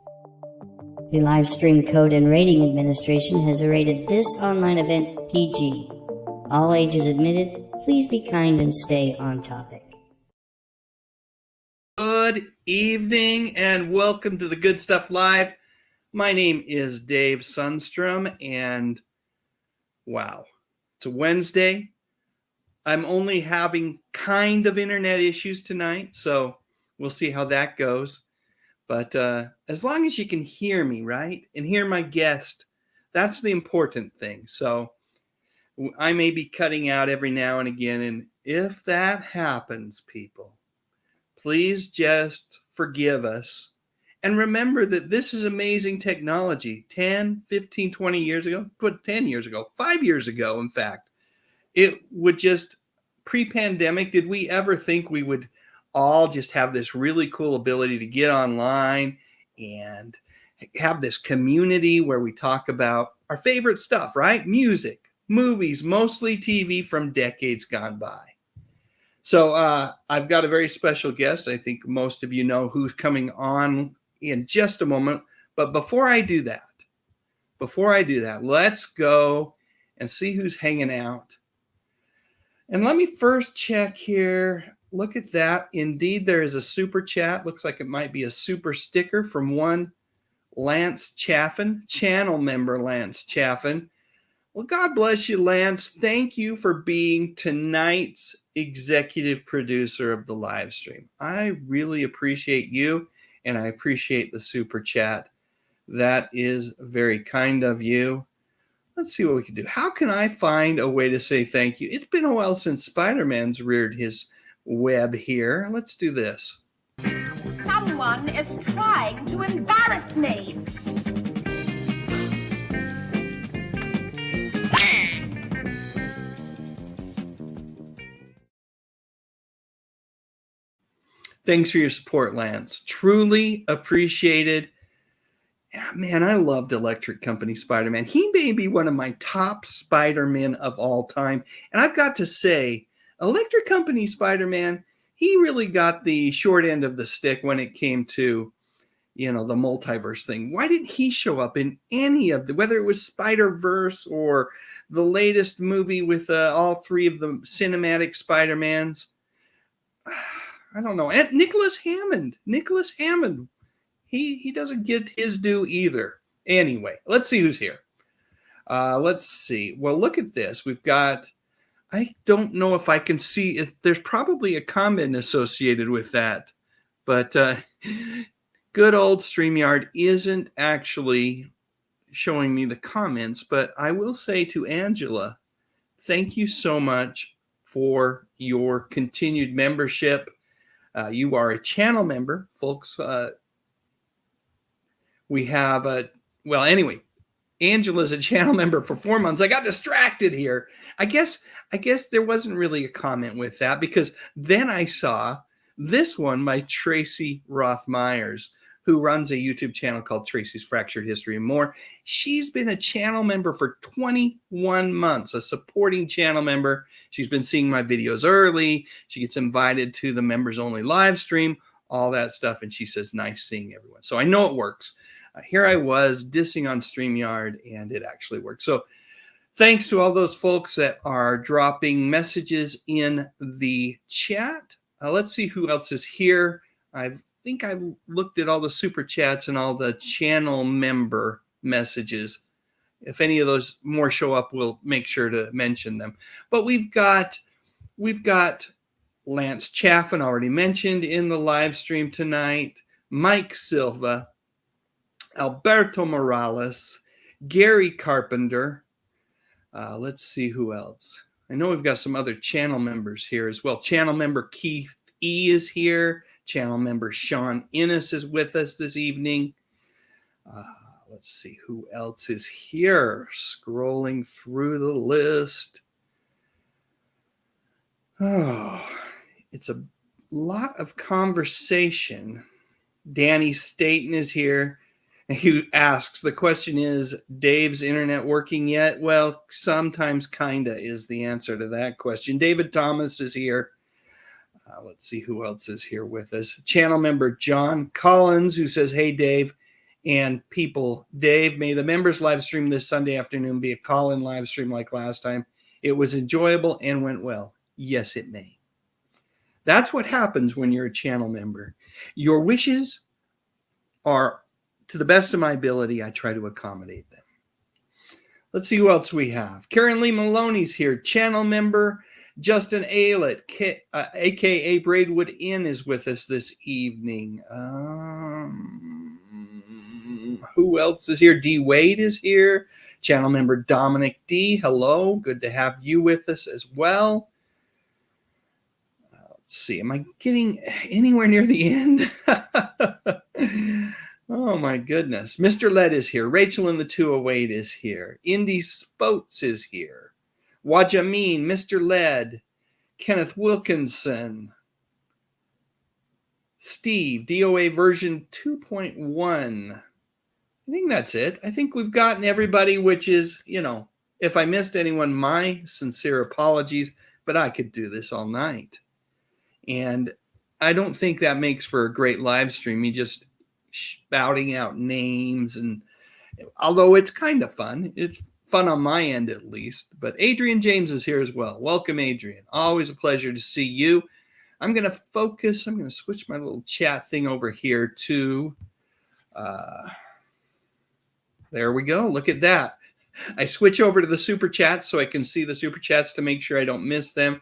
The Livestream Code and Rating Administration has rated this online event PG. All ages admitted. Please be kind and stay on topic. Good evening and welcome to the Good Stuff Live. My name is Dave Sundstrom and wow, it's a Wednesday. I'm only having kind of internet issues tonight, so we'll see how that goes. But as long as you can hear me, right, and hear my guest, that's the important thing. So I may be cutting out every now and again, and if that happens, people, please just forgive us. And remember that this is amazing technology. 10, 15, 20 years ago, 10 years ago, 5 years ago, in fact, it would just, pre-pandemic, did we ever think we would all just have this really cool ability to get online and have this community where we talk about our favorite stuff, right? Music, movies, mostly TV from decades gone by. So I've got a very special guest. I think most of you know who's coming on in just a moment. But before I do that, let's go and see who's hanging out. And let me first check here. Look at that. Indeed, there is a super chat. Looks like it might be a super sticker from one Lance Chaffin, channel member Lance Chaffin. Well, God bless you, Lance. Thank you for being tonight's executive producer of the live stream. I really appreciate you, and I appreciate the super chat. That is very kind of you. Let's see what we can do. How can I find a way to say thank you? It's been a while since Spider-Man's reared his web here. Let's do this. Someone is trying to embarrass me. Thanks for your support, Lance. Truly appreciated. Yeah, man, I loved Electric Company Spider-Man. He may be one of my top Spider-Men of all time. And I've got to say, Electric Company Spider-Man, he really got the short end of the stick when it came to, the multiverse thing. Why didn't he show up in any of whether it was Spider-Verse or the latest movie with all three of the cinematic Spider-Mans? I don't know. And Nicholas Hammond, he doesn't get his due either. Anyway, let's see who's here. Let's see. Well, look at this. We've got, I don't know if I can see if there's probably a comment associated with that, but good old StreamYard isn't actually showing me the comments, but I will say to Angela, thank you so much for your continued membership. You are a channel member, folks. We have anyway, Angela's a channel member for 4 months. I got distracted here. I guess there wasn't really a comment with that, because then I saw this one by Tracy Roth-Myers, who runs a YouTube channel called Tracy's Fractured History and More. She's been a channel member for 21 months, a supporting channel member. She's been seeing my videos early. She gets invited to the members only live stream, all that stuff. And she says, nice seeing everyone. So I know it works. Here I was dissing on StreamYard, and it actually worked. So thanks to all those folks that are dropping messages in the chat. Let's see who else is here. I think I've looked at all the super chats and all the channel member messages. If any of those more show up, we'll make sure to mention them. But we've got Lance Chaffin, already mentioned in the live stream tonight, Mike Silva, Alberto Morales, Gary Carpenter. Let's see who else. I know we've got some other channel members here as well. Channel member Keith E is here. Channel member Sean Innes is with us this evening. Let's see who else is here. Scrolling through the list. Oh, it's a lot of conversation. Danny Staten is here. Who asks, the question is, Dave's internet working yet? Well, sometimes kinda is the answer to that question. David Thomas is here. Let's see who else is here with us. Channel member John Collins, who says, hey, Dave, and people. Dave, may the members live stream this Sunday afternoon be a call-in live stream like last time. It was enjoyable and went well. Yes, it may. That's what happens when you're a channel member. Your wishes are, to the best of my ability, I try to accommodate them. Let's see who else we have. Karen Lee Maloney's here, channel member. Justin Aylett, a.k.a. Braidwood Inn, is with us this evening. Who else is here? D. Wade is here. Channel member Dominic D. Hello. Good to have you with us as well. Let's see. Am I getting anywhere near the end? Oh, my goodness. Mr. Led is here. Rachel in the 208 is here. Indy Spoats is here. Wajamin, Mr. Led, Kenneth Wilkinson, Steve, DOA version 2.1. I think that's it. I think we've gotten everybody, which is, if I missed anyone, my sincere apologies, but I could do this all night. And I don't think that makes for a great live stream. You just spouting out names, and although it's kind of fun, it's fun on my end at least. But Adrian James is here as well. Welcome, Adrian. Always a pleasure to see you. I'm going to switch my little chat thing over here to, there we go. Look at that. I switch over to the super chats so I can see the super chats to make sure I don't miss them.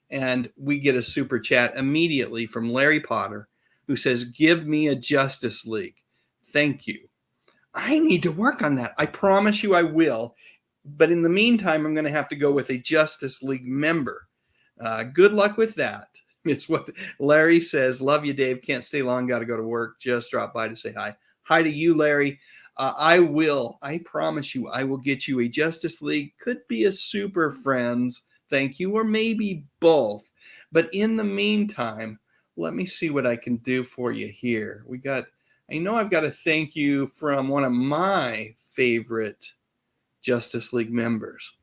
And we get a super chat immediately from Larry Potter, who says, give me a Justice League. Thank you. I need to work on that. I promise you I will. But in the meantime, I'm going to have to go with a Justice League member. Good luck with that. It's what Larry says. Love you, Dave. Can't stay long. Got to go to work. Just drop by to say hi. Hi to you, Larry. I will. I promise you, I will get you a Justice League. Could be a Super Friends. Thank you. Or maybe both. But in the meantime, let me see what I can do for you here. I know I've got a thank you from one of my favorite Justice League members.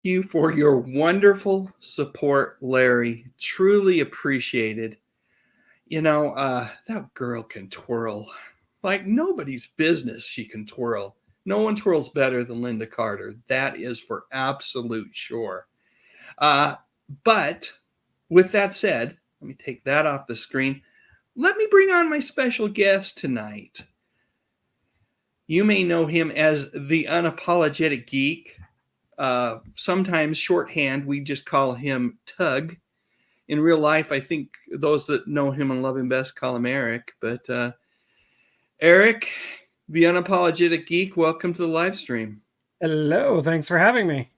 You for your wonderful support, Larry. Truly appreciated. That girl can twirl like nobody's business. She can twirl. No one twirls better than Linda Carter. That is for absolute sure. But with that said, let me take that off the screen. Let me bring on my special guest tonight. You may know him as the Unapologetic Geek. Sometimes shorthand, we just call him Tug. In real life, I think those that know him and love him best call him Eric. But Eric, the Unapologetic Geek, welcome to the live stream. Hello, thanks for having me.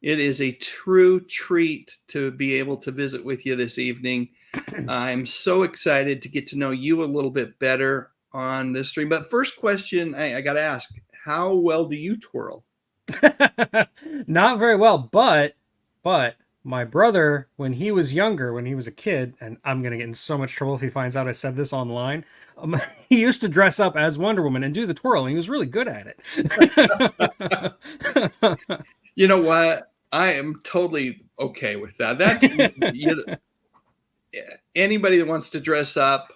It is a true treat to be able to visit with you this evening. I'm so excited to get to know you a little bit better on this stream. But first question I got to ask, how well do you twirl? Not very well, but my brother, when he was younger, when he was a kid, and I'm going to get in so much trouble if he finds out I said this online, he used to dress up as Wonder Woman and do the twirl, and he was really good at it. You know what? I am totally okay with that. That's anybody that wants to dress up,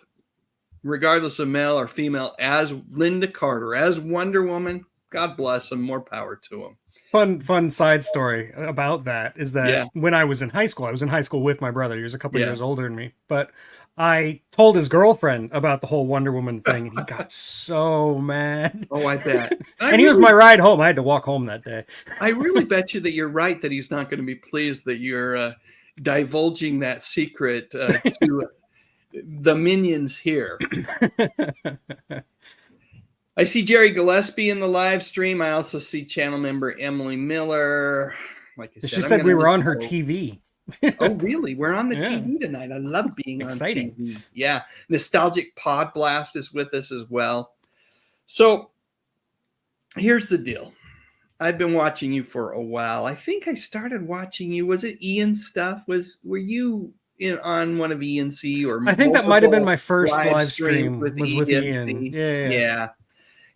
regardless of male or female, as Linda Carter, as Wonder Woman, God bless them. More power to them. Fun side story about that is that when I was in high school with my brother. He was a couple years older than me, but I told his girlfriend about the whole Wonder Woman thing, and he got so mad. Oh, I bet. And he was my ride home. I had to walk home that day. I really bet you that you're right, that he's not going to be pleased that you're divulging that secret to the minions here. I see Jerry Gillespie in the live stream. I also see channel member Emily Miller. Like I said, she said we were on her TV. Oh, really? We're on the TV tonight. I love being exciting on TV. Yeah. Nostalgic Pod Blast is with us as well. So here's the deal. I've been watching you for a while. I think I started watching you. Was it Ian's stuff? Were you on one of ENC or I think that might have been multiple my first live streams stream with was with Ian. ENC? Yeah. Yeah.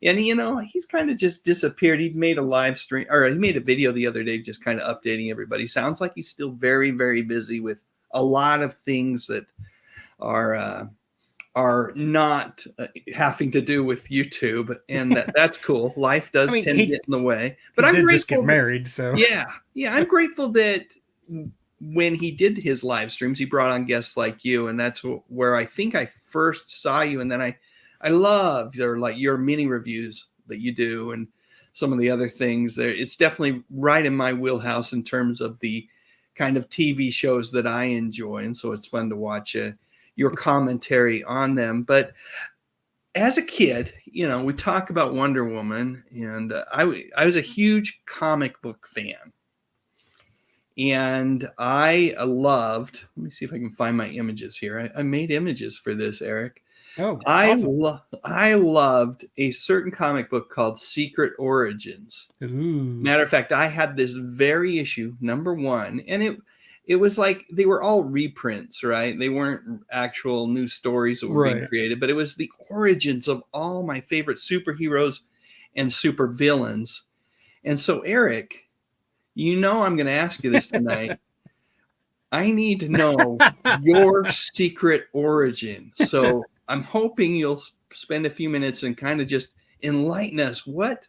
And he's kind of just disappeared. He made a live stream, or he made a video the other day, just kind of updating everybody. Sounds like he's still very, very busy with a lot of things that are not having to do with YouTube, and that's cool. Life does tend to get in the way, but I'm grateful. Just get married, so yeah, I'm grateful that when he did his live streams, he brought on guests like you, and that's where I think I first saw you, and then I love your mini reviews that you do, and some of the other things there. It's definitely right in my wheelhouse in terms of the kind of TV shows that I enjoy, and so it's fun to watch your commentary on them. But as a kid, we talk about Wonder Woman, and I was a huge comic book fan. And I loved, let me see if I can find my images here. I made images for this, Eric. Oh, awesome. I loved a certain comic book called Secret Origins. Ooh. Matter of fact, I had this very issue, #1, and it was like they were all reprints, right? They weren't actual new stories that were being created, but it was the origins of all my favorite superheroes and supervillains. And so, Eric, I'm going to ask you this tonight. I need to know your secret origin. So I'm hoping you'll spend a few minutes and kind of just enlighten us. What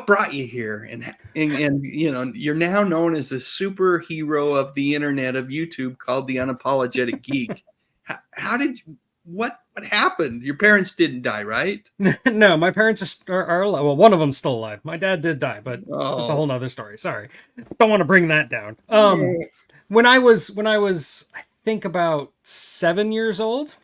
brought you here? And you're now known as the superhero of the internet of YouTube called the Unapologetic Geek. What happened? Your parents didn't die, right? No, my parents are alive. Well, one of them's still alive. My dad did die, but it's a whole nother story. Sorry. Don't want to bring that down. When I was I think about 7 years old,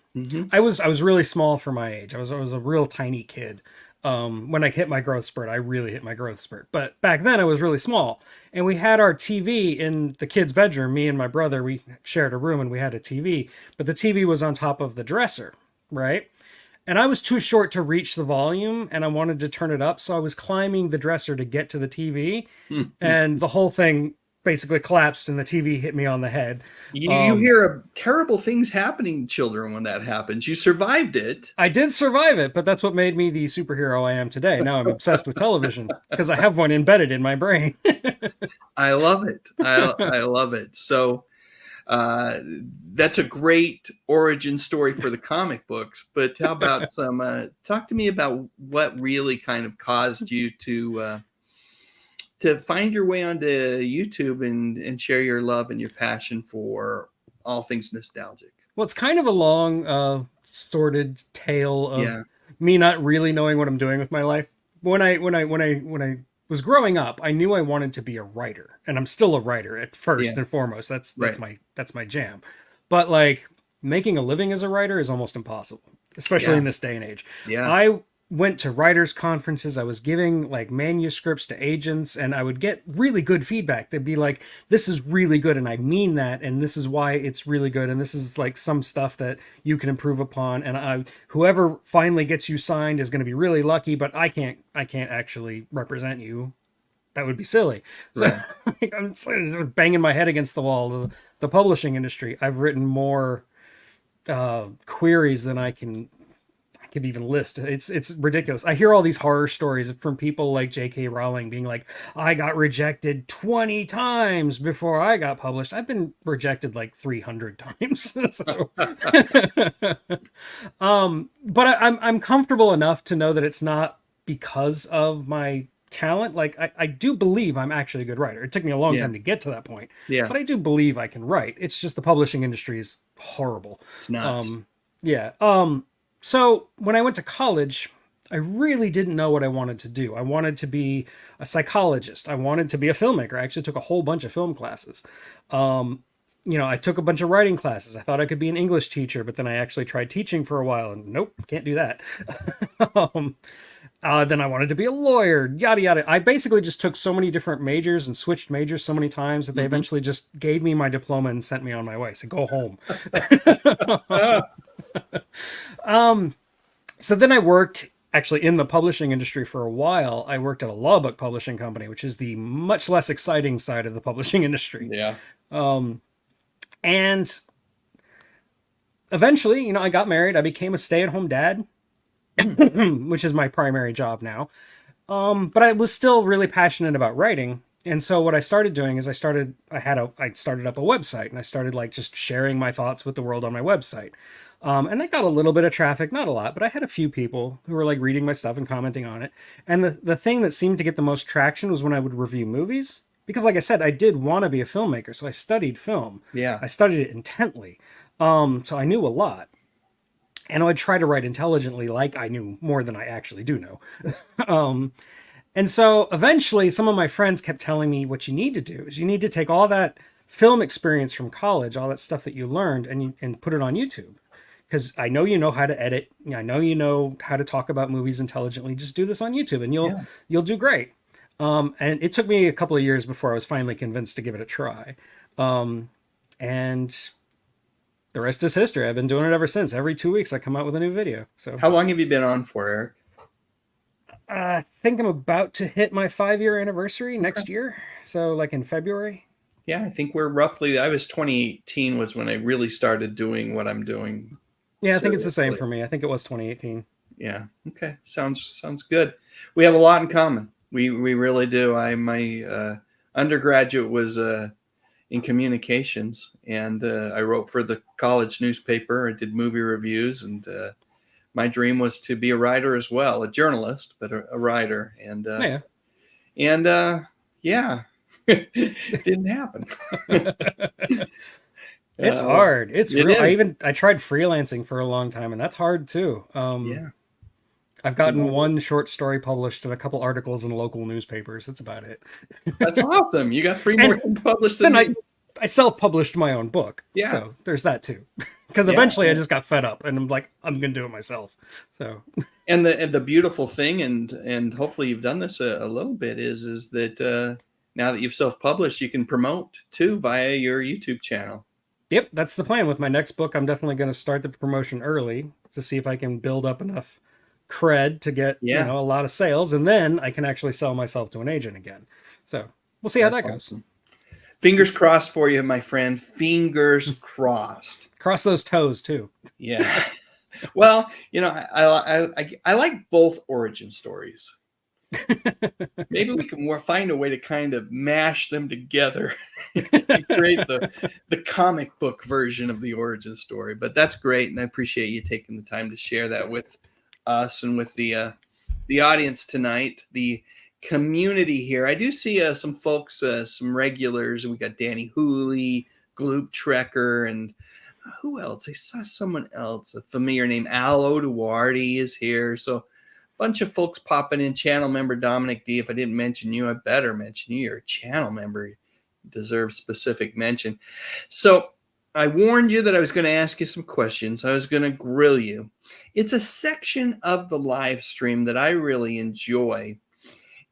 I was really small for my age. I was a real tiny kid. When I hit my growth spurt, I really hit my growth spurt. But back then I was really small, and we had our TV in the kids' bedroom. Me and my brother, we shared a room, and we had a TV, but the TV was on top of the dresser, right? And I was too short to reach the volume, and I wanted to turn it up. So I was climbing the dresser to get to the TV, and the whole thing basically collapsed, and the TV hit me on the head. You hear of terrible things happening to children when that happens. You survived it. I did survive it, but that's what made me the superhero I am today. Now I'm obsessed with television because I have one embedded in my brain. I love it. I love it. So that's a great origin story for the comic books. But how about talk to me about what really kind of caused you to find your way onto YouTube and share your love and your passion for all things nostalgic. Well, it's kind of a long, sordid tale of me not really knowing what I'm doing with my life. When I was growing up, I knew I wanted to be a writer, and I'm still a writer at first and foremost. That's my jam. But like making a living as a writer is almost impossible, especially in this day and age. Yeah. I went to writers' conferences. I was giving like manuscripts to agents, and I would get really good feedback. They'd be like, this is really good, and I mean that, and this is why it's really good, and this is like some stuff that you can improve upon, and whoever finally gets you signed is going to be really lucky, but I can't actually represent you. That would be silly. So I'm sort of banging my head against the wall. The publishing industry, I've written more queries than I could even list. It's ridiculous. I hear all these horror stories from people like J.K. Rowling being like, I got rejected 20 times before I got published. I've been rejected like 300 times. So. But I'm comfortable enough to know that it's not because of my talent. Like I do believe I'm actually a good writer. It took me a long time to get to that point. Yeah. But I do believe I can write. It's just the publishing industry is horrible. It's nuts. So when I went to college, I really didn't know what I wanted to do. I wanted to be a psychologist. I wanted to be a filmmaker. I actually took a whole bunch of film classes. I took a bunch of writing classes. I thought I could be an English teacher, but then I actually tried teaching for a while, and nope, can't do that. Then I wanted to be a lawyer, yada, yada. I basically just took so many different majors and switched majors so many times that they eventually just gave me my diploma and sent me on my way. So go home. So then I worked actually in the publishing industry for a while. I worked at a law book publishing company, which is the much less exciting side of the publishing industry. Yeah. And eventually, I got married. I became a stay-at-home dad, which is my primary job now. But I was still really passionate about writing. And so what I started doing is I started up a website, and I started like just sharing my thoughts with the world on my website. And I got a little bit of traffic, not a lot, but I had a few people who were like reading my stuff and commenting on it. And the thing that seemed to get the most traction was when I would review movies. Because like I said, I did want to be a filmmaker, so I studied film. Yeah. I studied it intently. So I knew a lot. And I would try to write intelligently like I knew more than I actually do know. And so eventually some of my friends kept telling me what you need to do is you need to take all that film experience from college, all that stuff that you learned, and put it on YouTube. Because I know you know how to edit. I know you know how to talk about movies intelligently. Just do this on YouTube and you'll do great. And it took me a couple of years before I was finally convinced to give it a try. And the rest is history. I've been doing it ever since. Every 2 weeks I come out with a new video. So How long have you been on for, Eric? I think I'm about to hit my 5-year anniversary next year. So like in February. Yeah, I think we're roughly, I was 2018 was when I really started doing what I'm doing. Yeah, I think it's the same for me. I think it was 2018. Yeah. Okay. Sounds good. We have a lot in common. We really do. My undergraduate was in communications, and I wrote for the college newspaper. I did movie reviews, and my dream was to be a writer as well, a journalist, but a writer. And it didn't happen. It's hard. It's real. I tried freelancing for a long time, and that's hard too. I've gotten one short story published and a couple articles in local newspapers. That's about it. That's awesome. You got 3 more published than me. I self-published my own book. Yeah. So there's that too. Because eventually I just got fed up and I'm like, I'm going to do it myself. So. And the beautiful thing, and hopefully you've done this a little bit, is that now that you've self-published, you can promote too via your YouTube channel. Yep, that's the plan. With my next book, I'm definitely going to start the promotion early to see if I can build up enough cred to get a lot of sales, and then I can actually sell myself to an agent again. So we'll see how that goes. Fingers crossed for you, my friend. Fingers crossed. Cross those toes too. Yeah. Well, I like both origin stories. Maybe we can find a way to kind of mash them together and create the comic book version of the origin story. But that's great, and I appreciate you taking the time to share that with us and with the audience tonight, the community here. I do see some folks, some regulars. We got Danny Hooley, Gloop Trekker, and who else? I saw someone else, a familiar name. Al Duarte is here. So bunch of folks popping in. Channel member Dominic D. If I didn't mention you, I better mention you. You're a channel member. You deserve specific mention. So I warned you that I was going to ask you some questions. I was going to grill you. It's a section of the live stream that I really enjoy,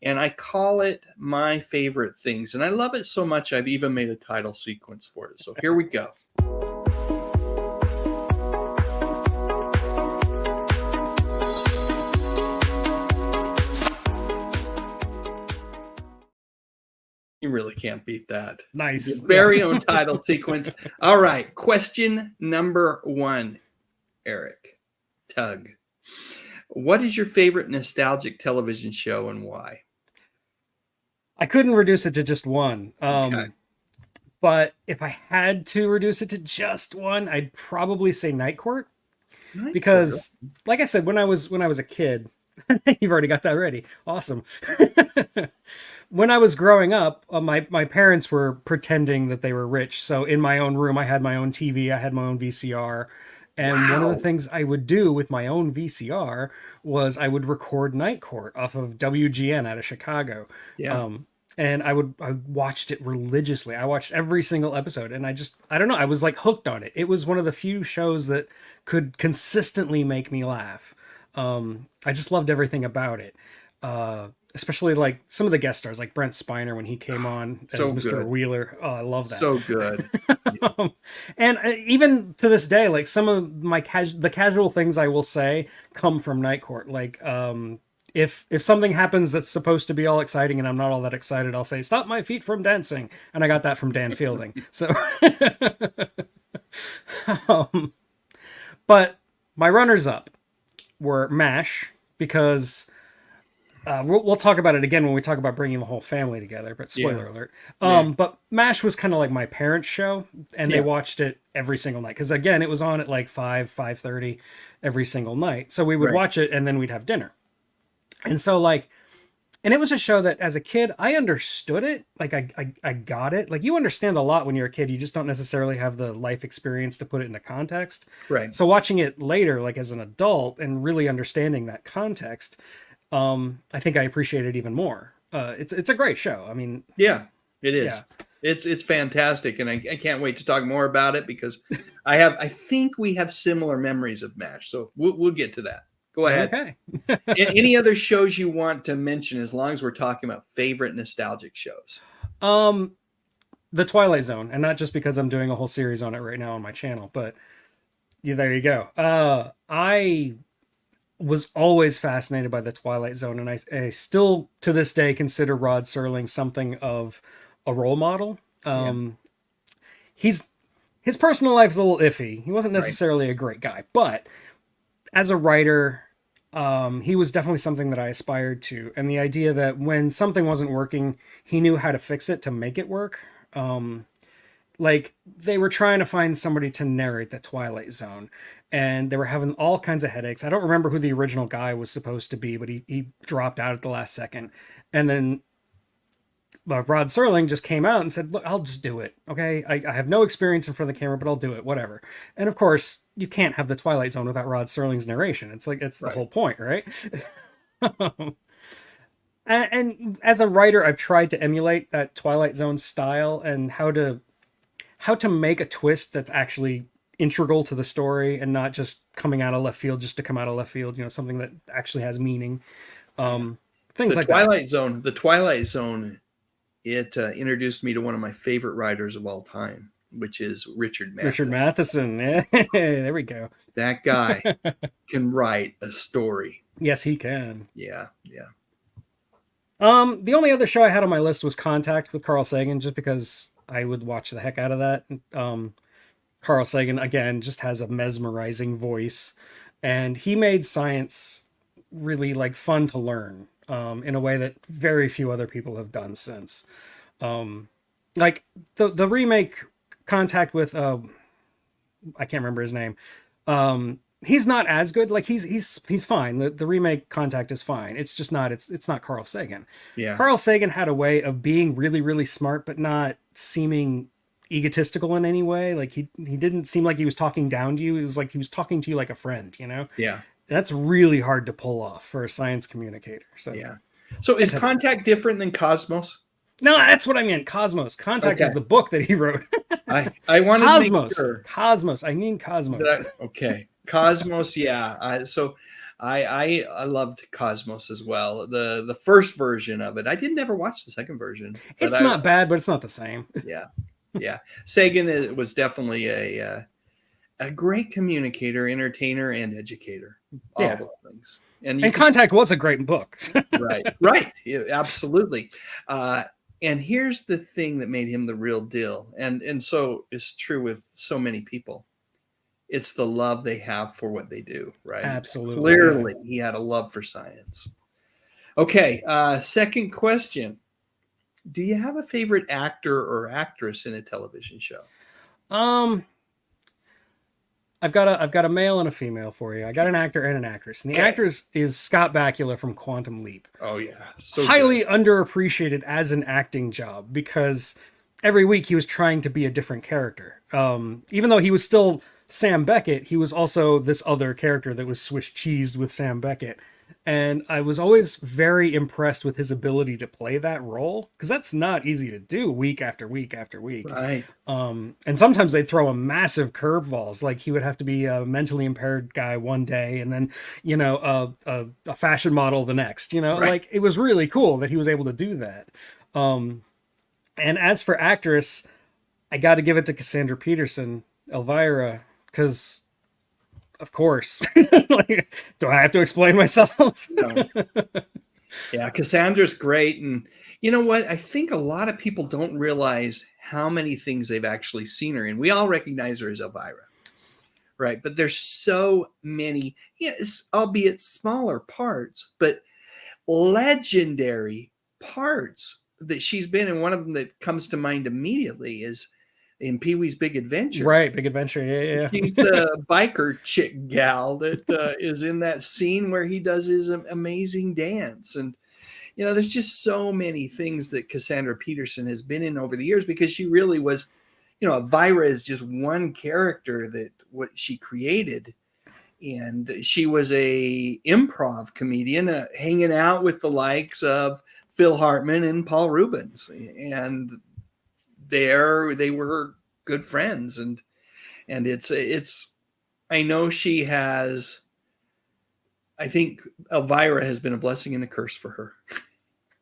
and I call it My Favorite Things. And I love it so much, I've even made a title sequence for it. So here we go. You really can't beat that. Nice. Your very own title sequence. All right. Question number 1, Eric Tug. What is your favorite nostalgic television show and why? I couldn't reduce it to just one. Okay. But if I had to reduce it to just one, I'd probably say Night Court. Because, like I said, when I was a kid, you've already got that ready. Awesome. When I was growing up, my parents were pretending that they were rich. So in my own room, I had my own TV, I had my own VCR. And one of the things I would do with my own VCR was I would record Night Court off of WGN out of Chicago. Yeah. And I watched it religiously. I watched every single episode, and I don't know, I was like hooked on it. It was one of the few shows that could consistently make me laugh. I just loved everything about it. Especially like some of the guest stars, like Brent Spiner when he came on as So Mr. good. Wheeler. Oh, I love that. So good. And even to this day, like some of my the casual things I will say come from Night Court. Like if something happens that's supposed to be all exciting and I'm not all that excited, I'll say stop my feet from dancing, and I got that from Dan Fielding. So but my runners up were MASH, because we'll talk about it again when we talk about bringing the whole family together, but spoiler alert. But MASH was kind of like my parents' show, and they watched it every single night. Because again, it was on at like 5:30 every single night. So we would watch it, and then we'd have dinner. And so like, and it was a show that as a kid, I understood it. Like I got it. Like you understand a lot when you're a kid. You just don't necessarily have the life experience to put it into context. Right. So watching it later, like as an adult, and really understanding that context, I think I appreciate it even more. It's a great show. I mean, yeah, it is. Yeah. It's fantastic, and I can't wait to talk more about it, because I think we have similar memories of MASH. So we'll get to that. Go ahead. Okay. Any other shows you want to mention, as long as we're talking about favorite nostalgic shows? The Twilight Zone, and not just because I'm doing a whole series on it right now on my channel, but there you go. I was always fascinated by the Twilight Zone, and I still to this day consider Rod Serling something of a role model. His personal life's a little iffy. He wasn't necessarily a great guy, but as a writer, he was definitely something that I aspired to. And the idea that when something wasn't working, he knew how to fix it to make it work. Like they were trying to find somebody to narrate the Twilight Zone, and they were having all kinds of headaches. I don't remember who the original guy was supposed to be, but he dropped out at the last second. And then Rod Serling just came out and said, look, I'll just do it. Okay. I have no experience in front of the camera, but I'll do it. Whatever. And of course you can't have the Twilight Zone without Rod Serling's narration. It's like, it's the whole point, right? and as a writer, I've tried to emulate that Twilight Zone style and how to make a twist that's actually integral to the story and not just coming out of left field just to come out of left field, something that actually has meaning. Things like that. The Twilight Zone, it introduced me to one of my favorite writers of all time, which is Richard Matheson. Richard Matheson. Yeah, there we go. That guy can write a story. Yes, he can. Yeah. The only other show I had on my list was Contact with Carl Sagan, just because I would watch the heck out of that. Carl Sagan, again, just has a mesmerizing voice, and he made science really like fun to learn in a way that very few other people have done since. Like the remake Contact with I can't remember his name. He's not as good. Like he's fine. The remake Contact is fine. It's just not it's not Carl Sagan. Yeah. Carl Sagan had a way of being really, really smart, but not seeming egotistical in any way. Like he didn't seem like he was talking down to you. It was like he was talking to you like a friend, Yeah. That's really hard to pull off for a science communicator. So yeah. So is Contact different than Cosmos? No, that's what I meant. Cosmos. Contact is the book that he wrote. I wanted Cosmos. to make sure. Cosmos. I mean Cosmos. Okay. Cosmos. Yeah. I loved Cosmos as well. The first version of it. I didn't ever watch the second version. It's not bad, but it's not the same. Yeah. Sagan was definitely a great communicator, entertainer, and educator. All those things. And Contact was a great book. Right. Yeah, absolutely. And here's the thing that made him the real deal. And so it's true with so many people. It's the love they have for what they do, right? Absolutely. Clearly, he had a love for science. Okay, second question. Do you have a favorite actor or actress in a television show? I've got a male and a female for you. I got an actor and an actress. And the actor is Scott Bakula from Quantum Leap. Oh, yeah. So highly underappreciated as an acting job, because every week he was trying to be a different character. Even though he was still Sam Beckett, he was also this other character that was Swiss cheesed with Sam Beckett. And I was always very impressed with his ability to play that role, because that's not easy to do week after week after week. Right. And sometimes they throw a massive curveballs. Like he would have to be a mentally impaired guy one day, and then a fashion model the next. Right. Like it was really cool that he was able to do that. And as for actress, I got to give it to Cassandra Peterson, Elvira, because of course. Like, do I have to explain myself? No. Yeah, Cassandra's great. And you know what? I think a lot of people don't realize how many things they've actually seen her in. We all recognize her as Elvira, right? But there's so many, yes, albeit smaller parts, but legendary parts that she's been in. One of them that comes to mind immediately is in Pee-wee's Big Adventure. Right, Big Adventure, yeah. She's the biker chick gal that is in that scene where he does his amazing dance. And, there's just so many things that Cassandra Peterson has been in over the years, because she really was, Elvira is just one character that what she created. And she was a improv comedian hanging out with the likes of Phil Hartman and Paul Rubens. And they were good friends, and it's I know she has, I think Elvira has been a blessing and a curse for her.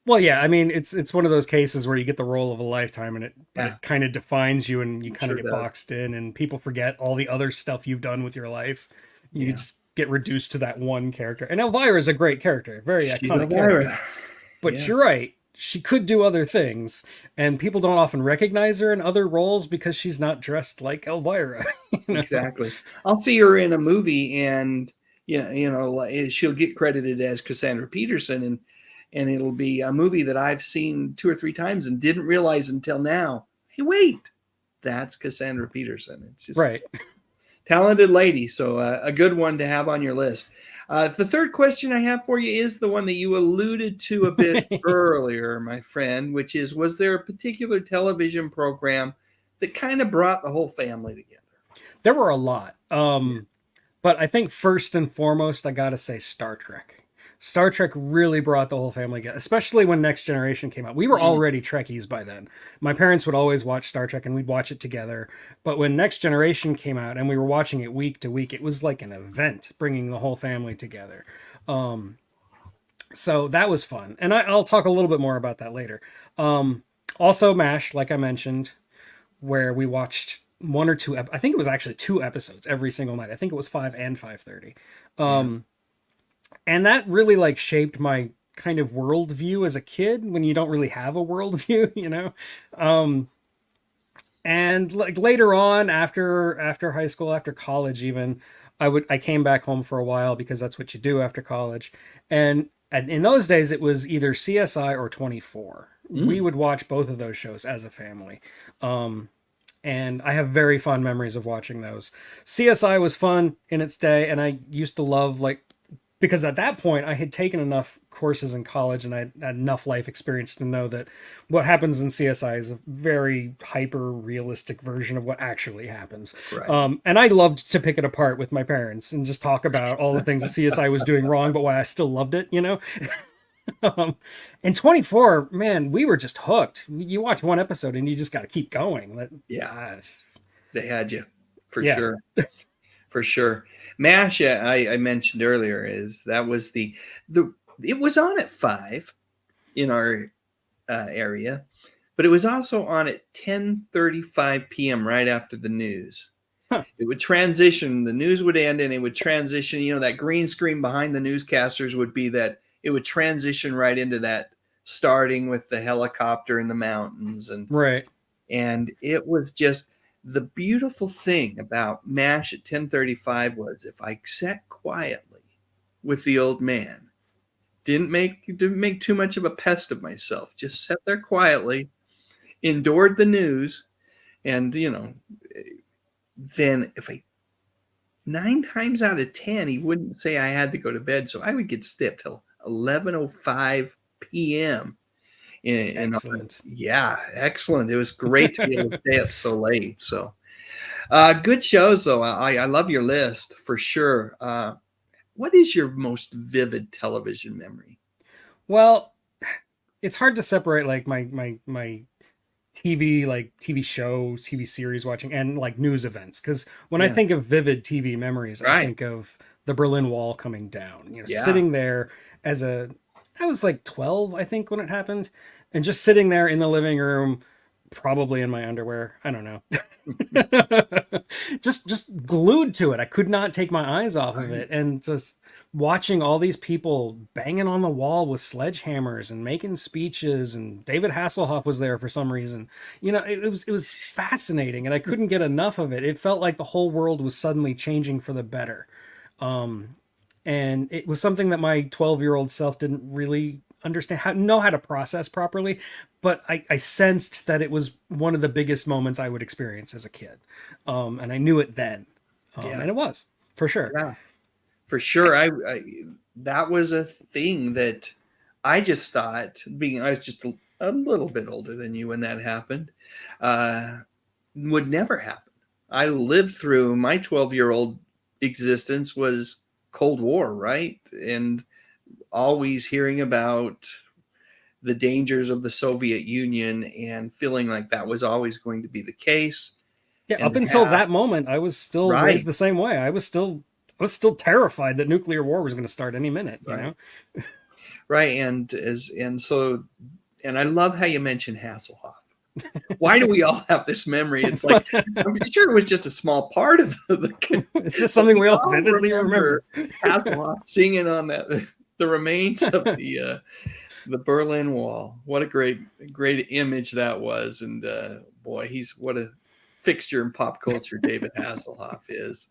Well, yeah, I mean, it's one of those cases where you get the role of a lifetime, and it kind of defines you, and you kind of get boxed in, and people forget all the other stuff you've done with your life. You just get reduced to that one character. And Elvira is a great character, very iconic character. But you're right. She could do other things, and people don't often recognize her in other roles because she's not dressed like Elvira. Exactly. I'll see her in a movie, and she'll get credited as Cassandra Peterson, and it'll be a movie that I've seen 2 or 3 times and didn't realize until now. Hey, wait, that's Cassandra Peterson. It's just right. Talented lady, so a good one to have on your list. The third question I have for you is the one that you alluded to a bit earlier, my friend, which is, was there a particular television program that kind of brought the whole family together? There were a lot. But I think first and foremost, I got to say Star Trek. Star Trek really brought the whole family together, especially when Next Generation came out. We were already Trekkies by then. My parents would always watch Star Trek, and we'd watch it together. But when Next Generation came out and we were watching it week to week, it was like an event, bringing the whole family together. So that was fun. And I'll talk a little bit more about that later. Also MASH, like I mentioned, where we watched 1 or 2, I think it was actually 2 episodes every single night. I think it was 5 and 5:30. And that really shaped my kind of worldview as a kid, when you don't really have a worldview, and later on, after high school, after college, even I came back home for a while, because that's what you do after college. And in those days, it was either CSI or 24. We would watch both of those shows as a family. And I have very fond memories of watching those. CSI was fun in its day, and I used to love because at that point I had taken enough courses in college, and I had enough life experience to know that what happens in CSI is a very hyper realistic version of what actually happens. Right. And I loved to pick it apart with my parents and just talk about all the things that CSI was doing wrong, but why I still loved it, And 24, man, we were just hooked. You watch one episode and you just got to keep going. They had you for sure. For sure. MASH, I mentioned earlier, that was it was on at 5 in our area, but it was also on at 10:35 p.m. right after the news. It would transition, the news would end, and it would transition, that green screen behind the newscasters would be that it would transition right into that, starting with the helicopter in the mountains. And it was just, the beautiful thing about MASH at 10:35 was, if I sat quietly with the old man, didn't make too much of a pest of myself, just sat there quietly, endured the news, and then 9 times out of 10, he wouldn't say I had to go to bed, so I would get stiff till 11:05 p.m. Excellent. Excellent. It was great to be able to stay up so late. So good shows, though. I love your list for sure. what is your most vivid television memory? Well, it's hard to separate like my TV shows, TV series watching, and like news events. Because when I Yeah. think of vivid TV memories, I Right. think of the Berlin Wall coming down. Yeah. Sitting there I was like 12, I think, when it happened, and just sitting there in the living room, probably in my underwear. I don't know. just glued to it. I could not take my eyes off of it, and just watching all these people banging on the wall with sledgehammers and making speeches, and David Hasselhoff was there for some reason. It was fascinating, and I couldn't get enough of it. It felt like the whole world was suddenly changing for the better. And it was something that my 12-year-old self didn't really know how to process properly, but I sensed that it was one of the biggest moments I would experience as a kid. And I knew it then. And it was, for sure. Yeah, for sure. I that was a thing that I just thought, I was just a little bit older than you when that happened, would never happen. I lived through my 12-year-old existence was Cold War, right? And always hearing about the dangers of the Soviet Union and feeling like that was always going to be the case. Yeah, And up until that moment, I was still raised the same way. I was still terrified that nuclear war was going to start any minute, you know? Right. And I love how you mentioned Hasselhoff. Why do we all have this memory? It's like, I'm sure it was just a small part of it's just something we all vividly remember. Hasselhoff singing on the remains of the Berlin Wall. What a great image that was. And boy, what a fixture in pop culture David Hasselhoff is.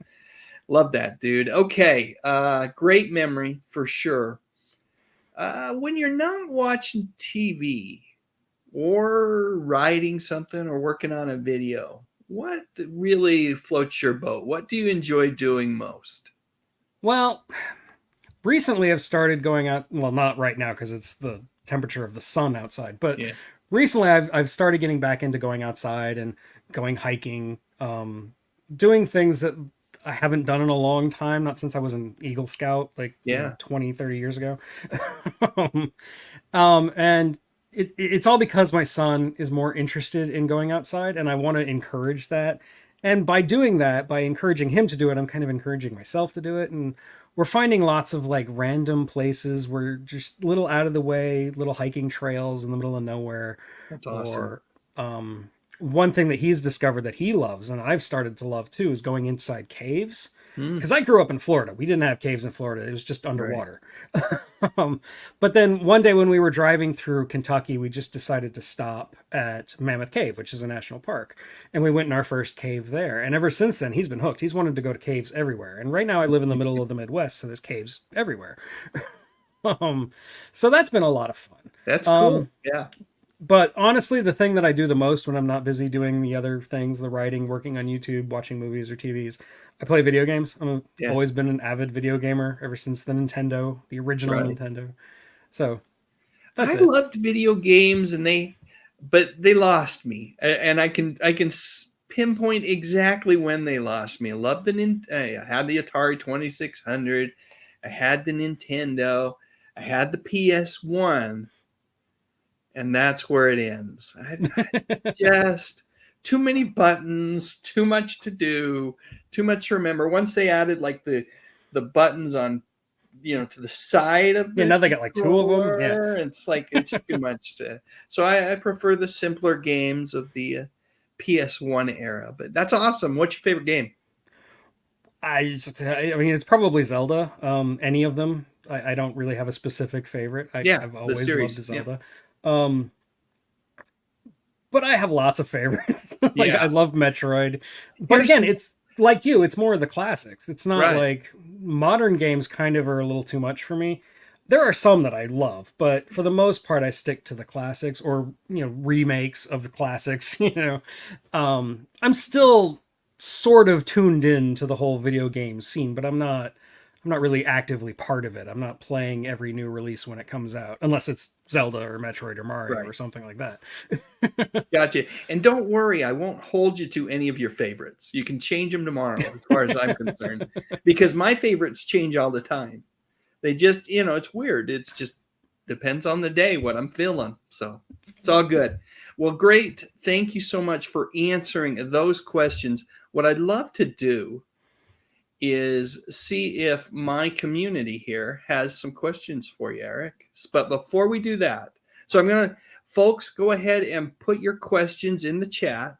Love that dude. Okay. Great memory for sure. When you're not watching TV or writing something or working on a video, what really floats your boat? What do you enjoy doing most? Well, recently I've started going out. Well, not right now because it's the temperature of the sun outside, but recently I've started getting back into going outside and going hiking, doing things that I haven't done in a long time, not since I was an Eagle Scout, like 20, 30 years ago. And it's all because my son is more interested in going outside, and I want to encourage that. And by doing that, by encouraging him to do it, I'm kind of encouraging myself to do it. And we're finding lots of like random places where just little out of the way, little hiking trails in the middle of nowhere. That's awesome. Or one thing that he's discovered that he loves, and I've started to love too, is going inside caves. Because I grew up in Florida. We didn't have caves in Florida. It was just underwater. Right. But then one day when we were driving through Kentucky, we just decided to stop at Mammoth Cave, which is a national park. And we went in our first cave there. And ever since then, he's been hooked. He's wanted to go to caves everywhere. And right now I live in the middle of the Midwest, so there's caves everywhere. So that's been a lot of fun. That's cool. Yeah. But honestly, the thing that I do the most when I'm not busy doing the other things, the writing, working on YouTube, watching movies or TVs, I play video games. I've always been an avid video gamer ever since the Nintendo, the original Nintendo. So that's I loved video games, but they lost me, and I can pinpoint exactly when they lost me. I loved I had the Atari 2600. I had the Nintendo. I had the PS1. And that's where it ends. I just too many buttons, too much to do, too much to remember. Once they added like the buttons on, to the side of now they got like two of them. Yeah, it's like it's too much to. So I prefer the simpler games of the PS1 era. But that's awesome. What's your favorite game? I mean, it's probably Zelda. Any of them. I don't really have a specific favorite. I've always loved Zelda. Yeah. But I have lots of favorites. I love Metroid. But again, it's like you, it's more of the classics. It's not like modern games kind of are a little too much for me. There are some that I love, but for the most part I stick to the classics or, remakes of the classics, I'm still sort of tuned in to the whole video game scene, but I'm not really actively part of it. I'm not playing every new release when it comes out, unless it's Zelda or Metroid or Mario Right. or something like that. Gotcha. And don't worry, I won't hold you to any of your favorites. You can change them tomorrow, as far as I'm concerned, because my favorites change all the time. They just, it's weird. It's just depends on the day, what I'm feeling. So it's all good. Well, great. Thank you so much for answering those questions. What I'd love to do is see if my community here has some questions for you, Eric. But before we do that, so folks, go ahead and put your questions in the chat,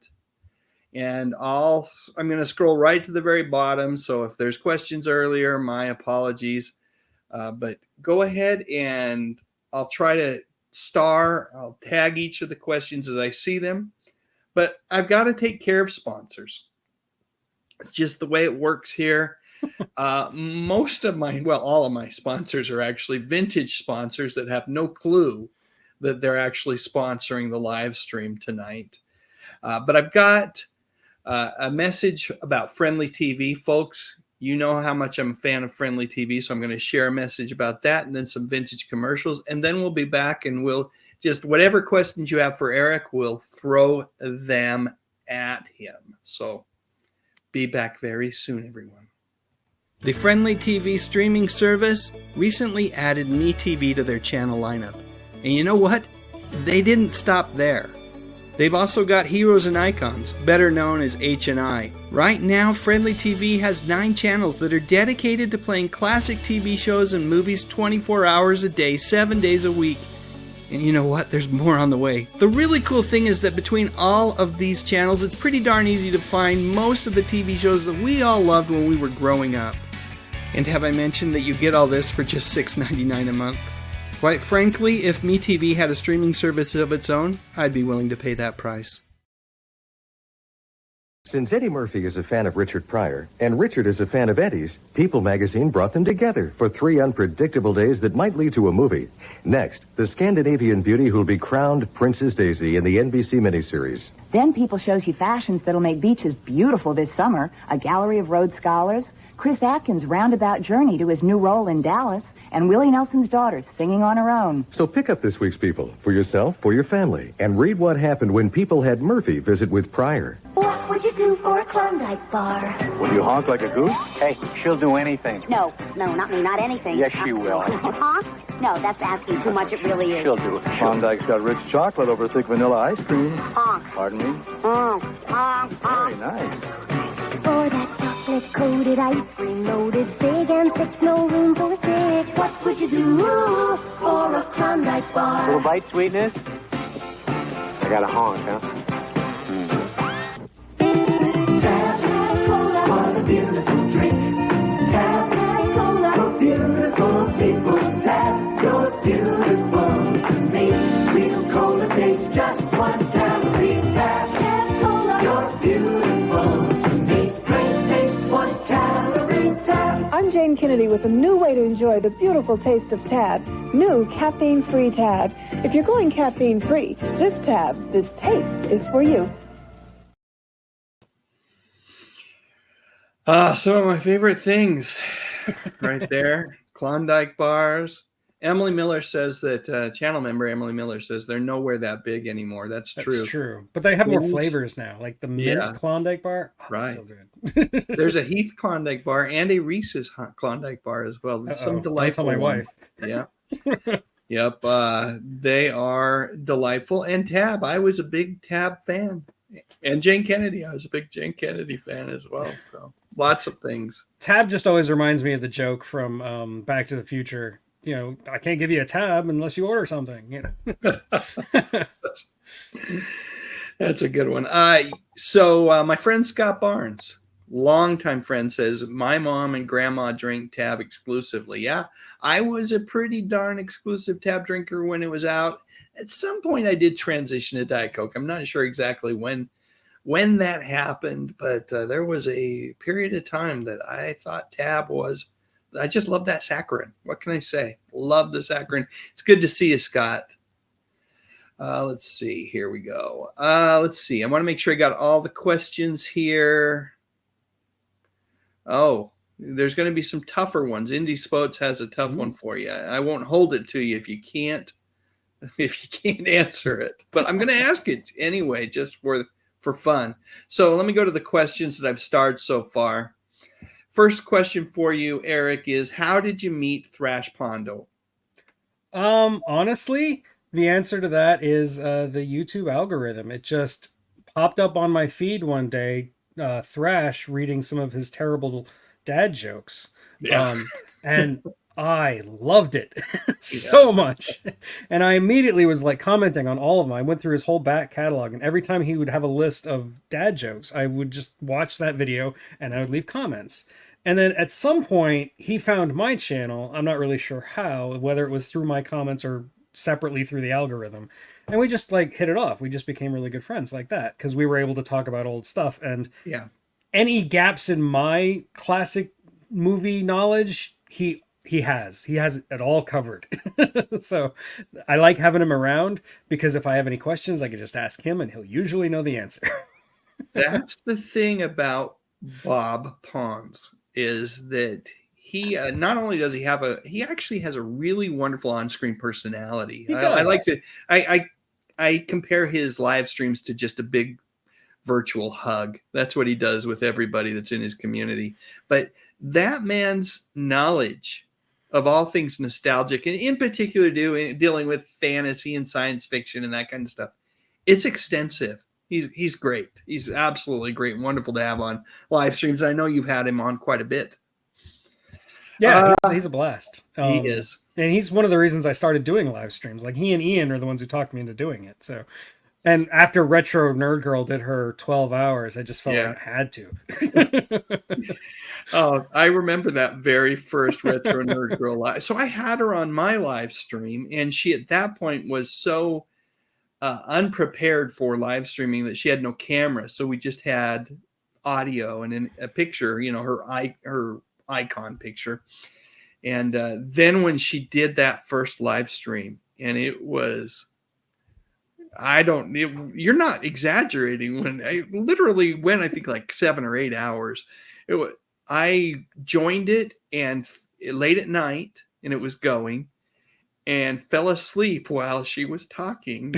and I'm going to scroll right to the very bottom. So if there's questions earlier, my apologies. But go ahead and I'll try to I'll tag each of the questions as I see them. But I've got to take care of sponsors. It's just the way it works here. All of my sponsors are actually vintage sponsors that have no clue that they're actually sponsoring the live stream tonight. But I've got a message about Friendly TV, folks. You know how much I'm a fan of Friendly TV, so I'm going to share a message about that and then some vintage commercials. And then we'll be back and we'll just, whatever questions you have for Eric, we'll throw them at him. So be back very soon, everyone. The Friendly TV streaming service recently added MeTV to their channel lineup. And you know what? They didn't stop there. They've also got Heroes and Icons, better known as H&I. Right now, Friendly TV has 9 channels that are dedicated to playing classic TV shows and movies 24 hours a day, 7 days a week. And you know what? There's more on the way. The really cool thing is that between all of these channels, it's pretty darn easy to find most of the TV shows that we all loved when we were growing up. And have I mentioned that you get all this for just $6.99 a month? Quite frankly, if MeTV had a streaming service of its own, I'd be willing to pay that price. Since Eddie Murphy is a fan of Richard Pryor, and Richard is a fan of Eddie's, People magazine brought them together for 3 unpredictable days that might lead to a movie. Next, the Scandinavian beauty who'll be crowned Princess Daisy in the NBC miniseries. Then People shows you fashions that'll make beaches beautiful this summer, a gallery of Rhodes Scholars, Chris Atkins' roundabout journey to his new role in Dallas, and Willie Nelson's daughter singing on her own. So pick up this week's People, for yourself, for your family, and read what happened when People had Murphy visit with Pryor. What would you do for a Klondike bar? Will you honk like a goose? Hey, she'll do anything. No, not me, not anything. Yes, she will. Huh? No, that's asking too much, it really is. She'll do it. Klondike's got rich chocolate over thick vanilla ice cream. Honk. Pardon me? Honk, honk, honk. Very nice. For that chocolate-coated ice cream loaded big and thick, no room for a stick. What would you do for a Klondike bar? Little bite sweetness? I got a honk, huh? What a beautiful drink. Tab Cola. For beautiful people. Tab, you're beautiful to me. Real cola tastes just 1 calorie. Tab Cola. You're beautiful to me. Great taste, 1 calorie. Tab. I'm Jane Kennedy with a new way to enjoy the beautiful taste of Tab. New caffeine-free Tab. If you're going caffeine-free, this taste is for you. Some of my favorite things right there. Klondike bars. Emily Miller says that, channel member Emily Miller says they're nowhere that big anymore. That's true. That's true. But they have more flavors now, like the mint Klondike bar. Oh, right. So good. There's a Heath Klondike bar and a Reese's Klondike bar as well. There's some delightful Don't tell my wife. Yeah. Yep. They are delightful. And Tab, I was a big Tab fan. And Jane Kennedy, I was a big Jane Kennedy fan as well. So lots of things. Tab just always reminds me of the joke from Back to the Future. You know, I can't give you a tab unless you order something. You know, that's a good one. So my friend Scott Barnes, longtime friend, says my mom and grandma drink Tab exclusively. Yeah, I was a pretty darn exclusive Tab drinker when it was out. At some point, I did transition to Diet Coke. I'm not sure exactly when that happened, but there was a period of time that I thought Tab was. I just love that saccharin. What can I say? Love the saccharin. It's good to see you, Scott. Let's see. Here we go. Let's see. I want to make sure I got all the questions here. Oh, There's going to be some tougher ones. Indy Spots has a tough one for you. I won't hold it to you if you can't answer it, but I'm going to ask it anyway, just for fun. So let me go to the questions that I've starred so far. First question for you, Eric, is how did you meet Thrash Pondo? Honestly, the answer to that is the YouTube algorithm. It just popped up on my feed one day, Thrash reading some of his terrible dad jokes. Yeah. And I loved it so much. And I immediately was like commenting on all of them. I went through his whole back catalog, and every time he would have a list of dad jokes, I would just watch that video and I would leave comments. And then at some point, he found my channel. I'm not really sure how, whether it was through my comments or separately through the algorithm. And we just like hit it off. We just became really good friends like that because we were able to talk about old stuff. And any gaps in my classic movie knowledge, he has it all covered. So I like having him around because if I have any questions, I can just ask him and he'll usually know the answer. That's the thing about Bob Pons, is that he not only does he actually has a really wonderful on-screen personality. He does. I like to I compare his live streams to just a big virtual hug. That's what he does with everybody that's in his community. But that man's knowledge of all things nostalgic, and in particular dealing with fantasy and science fiction and that kind of stuff, it's extensive. He's great. He's absolutely great. Wonderful to have on live streams. I know you've had him on quite a bit. Yeah, he's a blast. He is. And he's one of the reasons I started doing live streams. Like he and Ian are the ones who talked me into doing it. So, and after Retro Nerd Girl did her 12 hours, I just felt like I had to. Oh, I remember that very first Retro Nerd Girl live. So I had her on my live stream, and she at that point was so unprepared for live streaming that she had no camera. So we just had audio and in a picture, her icon picture. And then when she did that first live stream, and it was, you're not exaggerating, when I literally went, I think like 7 or 8 hours. I joined it and late at night, and it was going, and fell asleep while she was talking.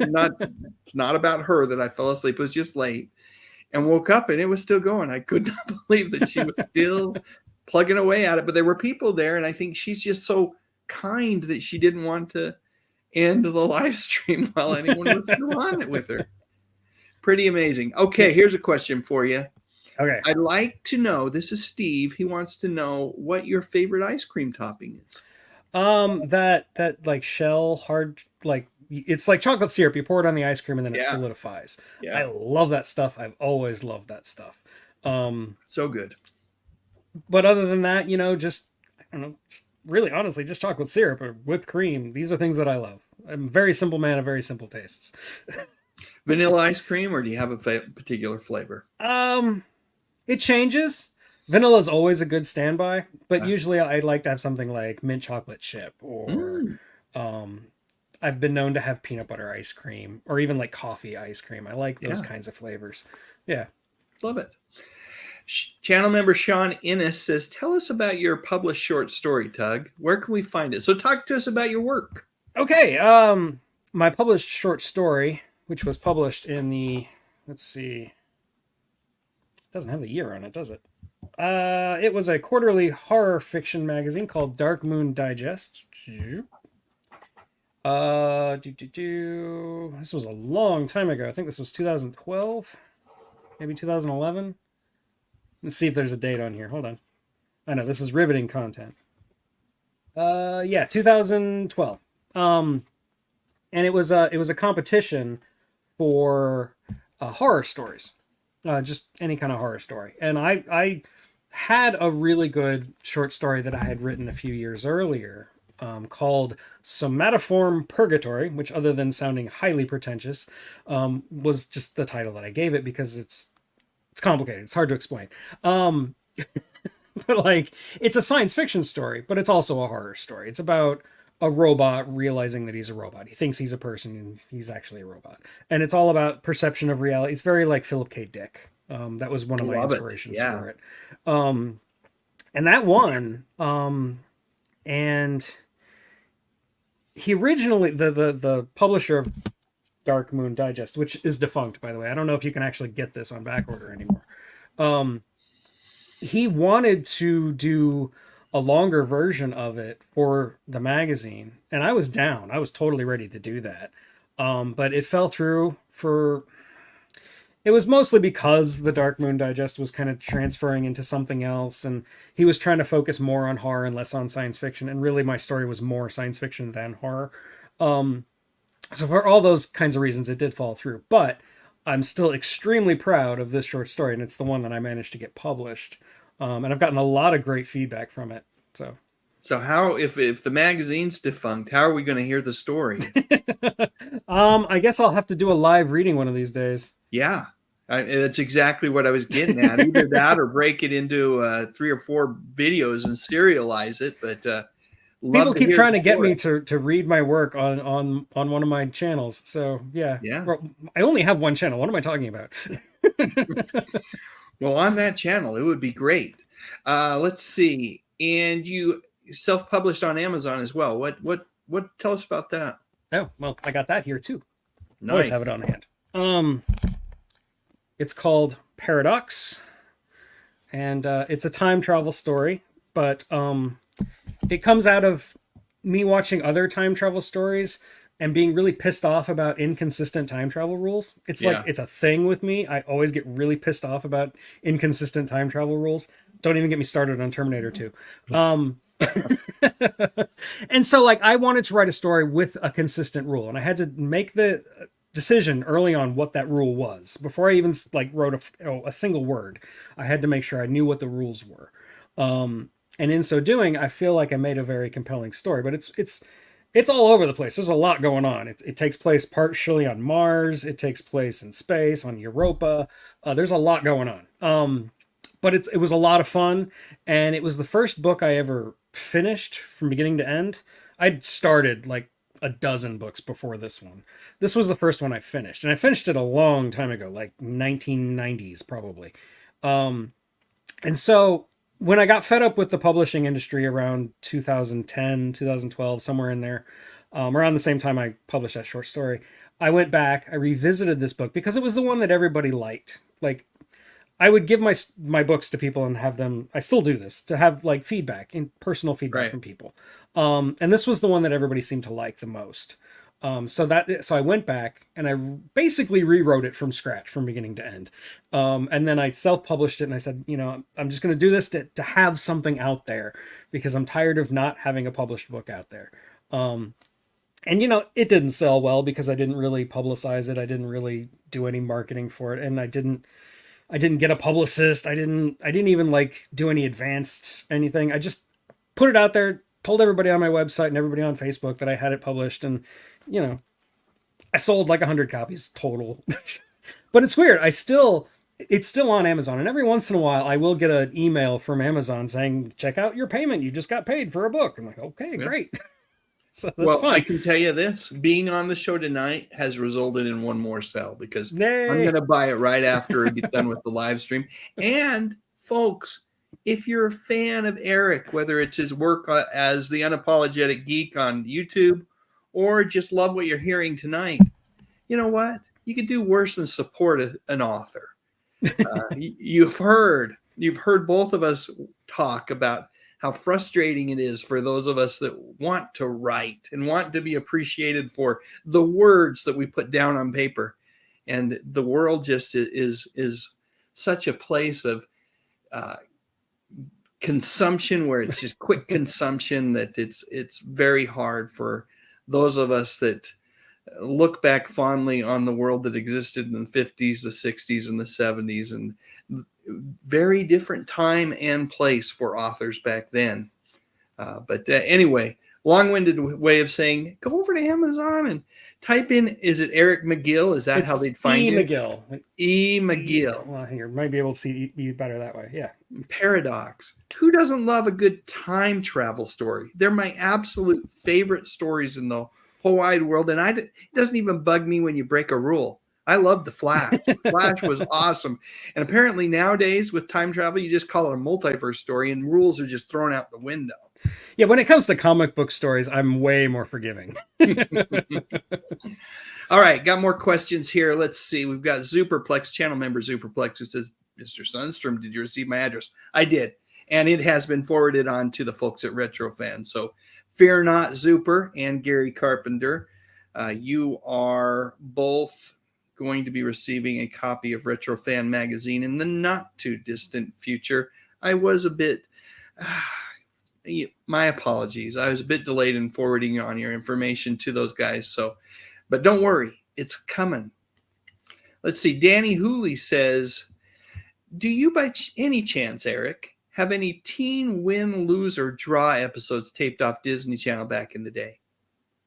Not about her that I fell asleep. It was just late, and woke up and it was still going. I could not believe that she was still plugging away at it. But there were people there, and I think she's just so kind that she didn't want to end the live stream while anyone was still on it with her. Pretty amazing. Okay, here's a question for you. Okay. I'd like to know, this is Steve. He wants to know what your favorite ice cream topping is. That like shell hard, like it's like chocolate syrup. You pour it on the ice cream and then it solidifies. Yeah. I love that stuff. I've always loved that stuff. So good. But other than that, just really honestly, just chocolate syrup or whipped cream. These are things that I love. I'm a very simple man of very simple tastes. Vanilla ice cream, or do you have a particular flavor? It changes. Vanilla is always a good standby, but usually I like to have something like mint chocolate chip, or I've been known to have peanut butter ice cream, or even like coffee ice cream. I like those kinds of flavors. Yeah. Love it. Channel member Sean Innes says, tell us about your published short story, Tug. Where can we find it? So talk to us about your work. Okay. My published short story, which was published in the, let's see, it doesn't have the year on it, does it? It was a quarterly horror fiction magazine called Dark Moon Digest. This was a long time ago. I think this was 2012, maybe 2011. Let's see if there's a date on here. Hold on. I know this is riveting content. 2012. And it was a competition for horror stories. Just any kind of horror story. And I had a really good short story that I had written a few years earlier called Somatoform Purgatory, which, other than sounding highly pretentious, was just the title that I gave it because it's complicated. It's hard to explain. But like, it's a science fiction story, but it's also a horror story. It's about a robot realizing that he's a robot. He thinks he's a person and he's actually a robot. And it's all about perception of reality. It's very like Philip K. Dick. That was one of my inspirations for it. And that won. And he originally, the publisher of Dark Moon Digest, which is defunct, by the way. I don't know if you can actually get this on back order anymore. He wanted to do a longer version of it for the magazine, and I was down. I was totally ready to do that. But it fell through for... It was mostly because the Dark Moon Digest was kind of transferring into something else, and he was trying to focus more on horror and less on science fiction, and really my story was more science fiction than horror. So for all those kinds of reasons, it did fall through. But I'm still extremely proud of this short story, and it's the one that I managed to get published. And I've gotten a lot of great feedback from it. So how, if the magazine's defunct, how are we going to hear the story? I guess I'll have to do a live reading one of these days. Yeah, that's exactly what I was getting at. Either that or break it into 3 or 4 videos and serialize it. But people keep trying to get me to read my work on one of my channels. So yeah. Well, I only have one channel. What am I talking about? Well, on that channel, it would be great. Let's see. And you self-published on Amazon as well. What tell us about that? Oh, well, I got that here too. Nice. Always have it on hand. It's called Paradox, and it's a time travel story, but it comes out of me watching other time travel stories and being really pissed off about inconsistent time travel rules. It's like, it's a thing with me. I always get really pissed off about inconsistent time travel rules. Don't even get me started on Terminator 2. And so like I wanted to write a story with a consistent rule, and I had to make the decision early on what that rule was before I even like wrote a single word. I had to make sure I knew what the rules were. And in so doing, I feel like I made a very compelling story, but it's all over the place. There's a lot going on. It takes place partially on Mars. It takes place in space, on Europa. There's a lot going on. But it was a lot of fun, and it was the first book I ever finished from beginning to end. I'd started like a dozen books before this one. This was the first one I finished, and I finished it a long time ago, like 1990s probably. And so when I got fed up with the publishing industry around 2010, 2012, somewhere in there, around the same time I published that short story, I went back, I revisited this book because it was the one that everybody liked. Like, I would give my books to people and have them, I still do this, to have like feedback, and personal feedback from people. And this was the one that everybody seemed to like the most. So I went back and I basically rewrote it from scratch, from beginning to end. And then I self-published it, and I said, I'm just going to do this to have something out there, because I'm tired of not having a published book out there. And it didn't sell well because I didn't really publicize it. I didn't really do any marketing for it. And I didn't get a publicist. I didn't even like do any advanced anything. I just put it out there, told everybody on my website and everybody on Facebook that I had it published, and I sold like 100 copies total. But it's weird. It's still on Amazon, and every once in a while I will get an email from Amazon saying, check out your payment, you just got paid for a book. I'm like, okay, great. So that's fun. I can tell you this, being on the show tonight has resulted in one more sale, because I'm going to buy it right after I get done with the live stream. And folks, if you're a fan of Eric, whether it's his work as the Unapologetic Geek on YouTube, or just love what you're hearing tonight, you know what? You could do worse than support an author. You've heard both of us talk about how frustrating it is for those of us that want to write and want to be appreciated for the words that we put down on paper. And the world just is such a place of consumption, where it's just quick consumption, that it's very hard for those of us that look back fondly on the world that existed in the 50s, the 60s, and the 70s, and very different time and place for authors back then. But anyway, long-winded way of saying, go over to Amazon and type in, is it Eric McGill? Is that how they'd find you? E. McGill. Well, here, might be able to see you better that way. Yeah. Paradox. Who doesn't love a good time travel story? They're my absolute favorite stories in the whole wide world. And it doesn't even bug me when you break a rule. I loved the Flash. Flash was awesome. And apparently nowadays with time travel, you just call it a multiverse story and rules are just thrown out the window. Yeah, when it comes to comic book stories, I'm way more forgiving. All right, got more questions here. Let's see. We've got Superplex, channel member Superplex, who says, Mr. Sundstrom, did you receive my address? I did. And it has been forwarded on to the folks at RetroFan. So fear not, Zuper and Gary Carpenter. You are both going to be receiving a copy of RetroFan magazine in the not too distant future. I was a bit, my apologies. I was a bit delayed in forwarding on your information to those guys. So, but don't worry, it's coming. Let's see. Danny Hooley says, do you by any chance, Eric, have any teen win, lose, or draw episodes taped off Disney Channel back in the day?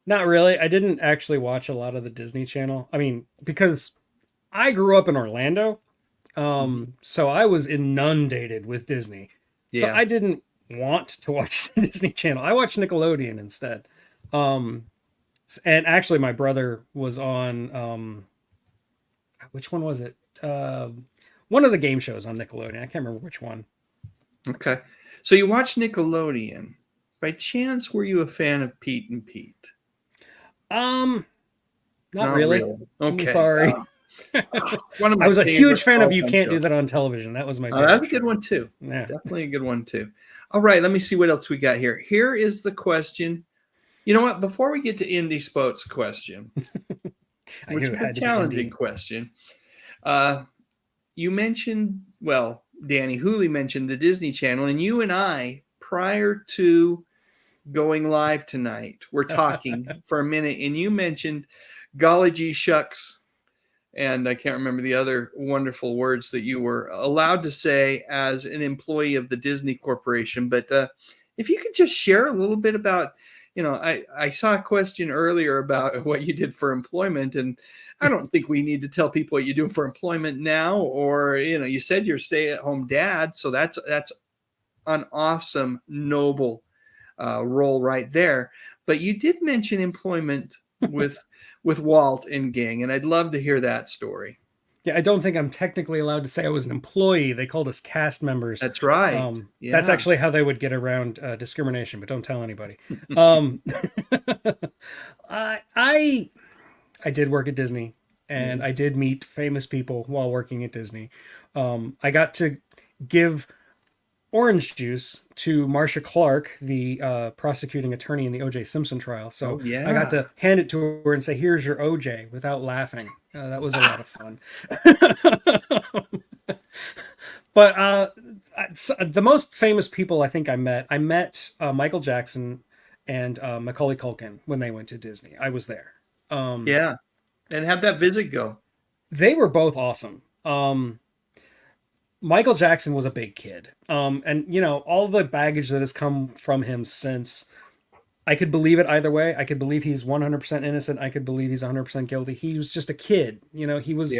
Not really. I didn't actually watch a lot of the Disney Channel. I mean, because I grew up in Orlando, so I was inundated with Disney. So I didn't want to watch the Disney Channel. I watched Nickelodeon instead. And actually, my brother was on, which one was it? One of the game shows on Nickelodeon. I can't remember which one. Okay. So you watched Nickelodeon. By chance, were you a fan of Pete and Pete? Not really. Okay. I'm sorry. I was a huge fan of You Can't Do That on Television. That was my favorite. That's a good one too. Yeah. Definitely a good one too. All right, let me see what else we got here. Here is the question. You know what? Before we get to Indie Spote's question, which is a challenging question, you mentioned, well, Danny Hooley mentioned the Disney Channel, and you and I, prior to going live tonight, we're talking for a minute, and you mentioned golly gee shucks, and I can't remember the other wonderful words that you were allowed to say as an employee of the Disney Corporation. But if you could just share a little bit about, you know, I saw a question earlier about what you did for employment, and I don't think we need to tell people what you do for employment now, or, you know, you said you're a stay-at-home dad, so that's an awesome, noble role right there. But you did mention employment with Walt and gang, and I'd love to hear that story. Yeah, I don't think I'm technically allowed to say I was an employee. They called us cast members. That's right. That's actually how they would get around discrimination, but don't tell anybody. I did work at Disney, and I did meet famous people while working at Disney. I got to give orange juice to Marcia Clark, the prosecuting attorney in the O.J. Simpson trial. So I got to hand it to her and say, "Here's your O.J." without laughing. That was a lot of fun. But the most famous people I think I met Michael Jackson and Macaulay Culkin when they went to Disney. I was there. And how'd that visit go? They were both awesome. Michael Jackson was a big kid. And, you know, all the baggage that has come from him since, I could believe it either way. I could believe he's 100% innocent. I could believe he's 100% guilty. He was just a kid. You know, he was,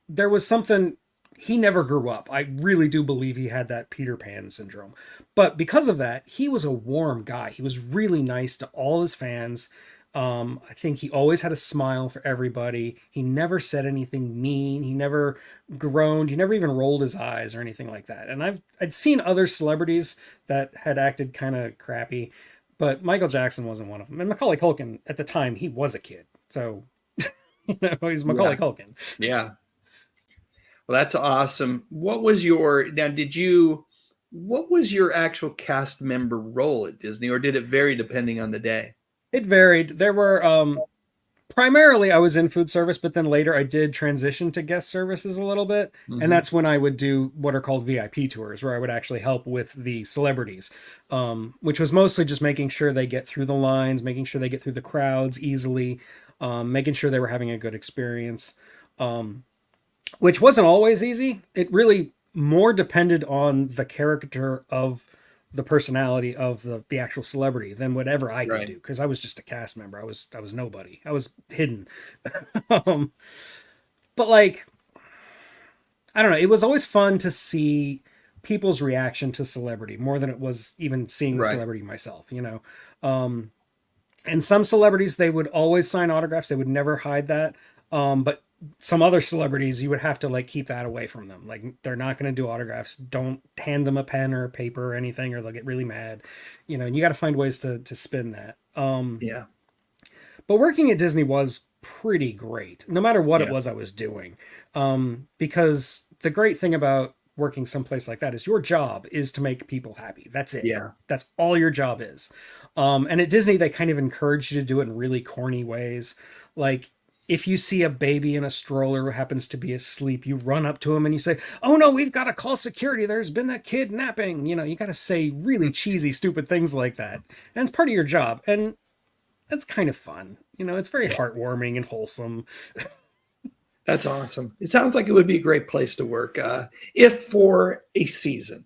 there was something, he never grew up. I really do believe he had that Peter Pan syndrome. But because of that, he was a warm guy. He was really nice to all his fans. I think he always had a smile for everybody. He never said anything mean. He never groaned. He never even rolled his eyes or anything like that. And I'd seen other celebrities that had acted kind of crappy, but Michael Jackson wasn't one of them. And Macaulay Culkin, at the time, he was a kid. So, you know, he's Macaulay Culkin. Yeah. Well, that's awesome. What was your actual cast member role at Disney, or did it vary depending on the day? It varied. There were, primarily I was in food service, but then later I did transition to guest services a little bit. Mm-hmm. And that's when I would do what are called VIP tours, where I would actually help with the celebrities, which was mostly just making sure they get through the lines, making sure they get through the crowds easily, making sure they were having a good experience, which wasn't always easy. It really more depended on the character of the personality of the actual celebrity than whatever I could do, because I was just a cast member. I was nobody. I was hidden. But like, I don't know. It was always fun to see people's reaction to celebrity more than it was even seeing the celebrity myself, you know? And some celebrities, they would always sign autographs. They would never hide that. But some other celebrities, you would have to like keep that away from them. Like they're not going to do autographs. Don't hand them a pen or a paper or anything, or they'll get really mad. You know, and you got to find ways to spin that. Yeah. But working at Disney was pretty great, no matter what it Yeah. was I was doing. Because the great thing about working someplace like that is your job is to make people happy. That's it. Yeah. That's all your job is. And at Disney, they kind of encourage you to do it in really corny ways. Like, if you see a baby in a stroller who happens to be asleep, you run up to him and you say, "Oh no, we've got to call security. There's been a kidnapping." You know, you got to say really cheesy, stupid things like that. And it's part of your job. And that's kind of fun. You know, it's very heartwarming and wholesome. That's awesome. It sounds like it would be a great place to work, if for a season.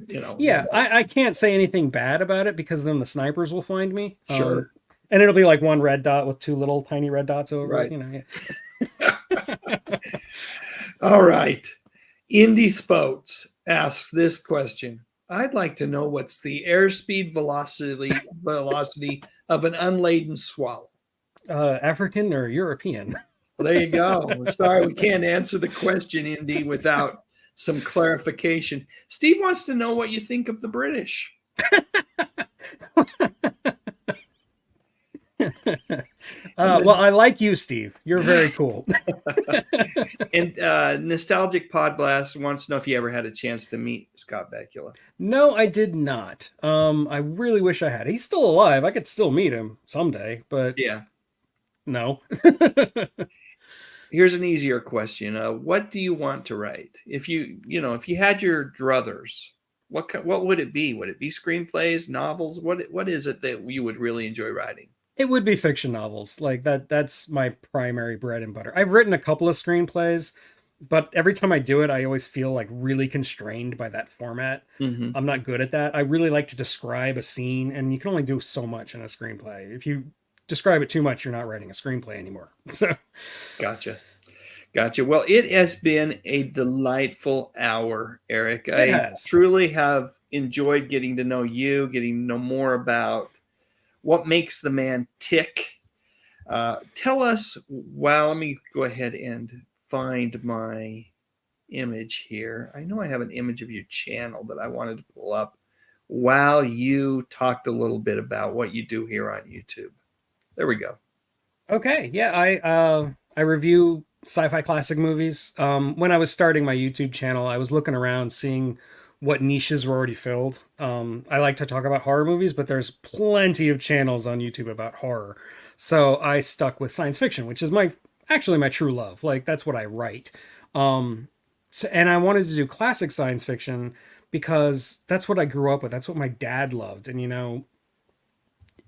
You know. Yeah, I can't say anything bad about it because then the snipers will find me. Sure. And it'll be like one red dot with two little tiny red dots over Right. it. You know, yeah. All right. Indy Spoats asks this question. I'd like to know what's the airspeed velocity of an unladen swallow. African or European? Well, there you go. Sorry, we can't answer the question, Indy, without some clarification. Steve wants to know what you think of the British. Well, I like you, Steve. You're very cool. And Nostalgic Podblast wants to know if you ever had a chance to meet Scott Bakula. No, I did not. I really wish I had. He's still alive. I could still meet him someday, but Yeah. no. Here's an easier question. What do you want to write? If you had your druthers, what would it be? Would it be screenplays, novels? What is it that you would really enjoy writing? It would be fiction novels. Like that's my primary bread and butter. I've written a couple of screenplays, but every time I do it, I always feel like really constrained by that format. Mm-hmm. I'm not good at that. I really like to describe a scene, and you can only do so much in a screenplay. If you describe it too much, you're not writing a screenplay anymore. So, Gotcha. Well, it has been a delightful hour, Eric. I has. truly have enjoyed getting to know you, getting to know more about what makes the man tick. Tell us, let me go ahead and find my image here. I know I have an image of your channel that I wanted to pull up while you talked a little bit about what you do here on YouTube. There we go. Okay, yeah, I review sci-fi classic movies. When I was starting my YouTube channel, I was looking around, seeing what niches were already filled. I like to talk about horror movies, but there's plenty of channels on YouTube about horror. So I stuck with science fiction, which is actually my true love. Like that's what I write. And I wanted to do classic science fiction because that's what I grew up with. That's what my dad loved. And you know,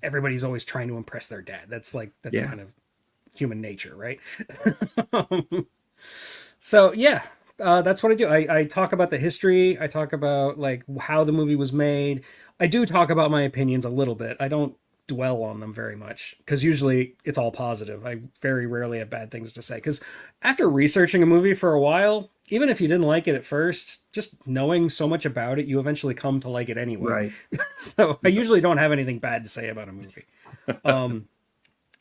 everybody's always trying to impress their dad. That's kind of human nature, right? So yeah, that's what I do. I talk about the history. I talk about like how the movie was made. I do talk about my opinions a little bit. I don't dwell on them very much because usually it's all positive. I very rarely have bad things to say because after researching a movie for a while, even if you didn't like it at first, just knowing so much about it, you eventually come to like it anyway. Right. So I usually don't have anything bad to say about a movie.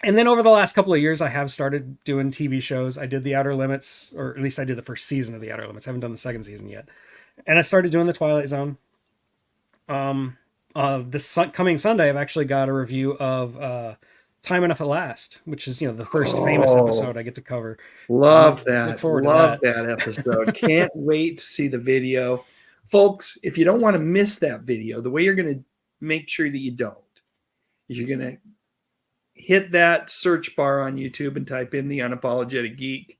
And then over the last couple of years, I have started doing TV shows. I did The Outer Limits, or at least I did the first season of The Outer Limits. I haven't done the second season yet. And I started doing The Twilight Zone. This coming Sunday, I've actually got a review of Time Enough at Last, which is, the first famous episode I get to cover. Love So that. Look forward Love to that. that episode. Can't wait to see the video. Folks, if you don't want to miss that video, the way you're going to make sure that you don't is you're going to hit that search bar on YouTube and type in the Unapologetic Geek.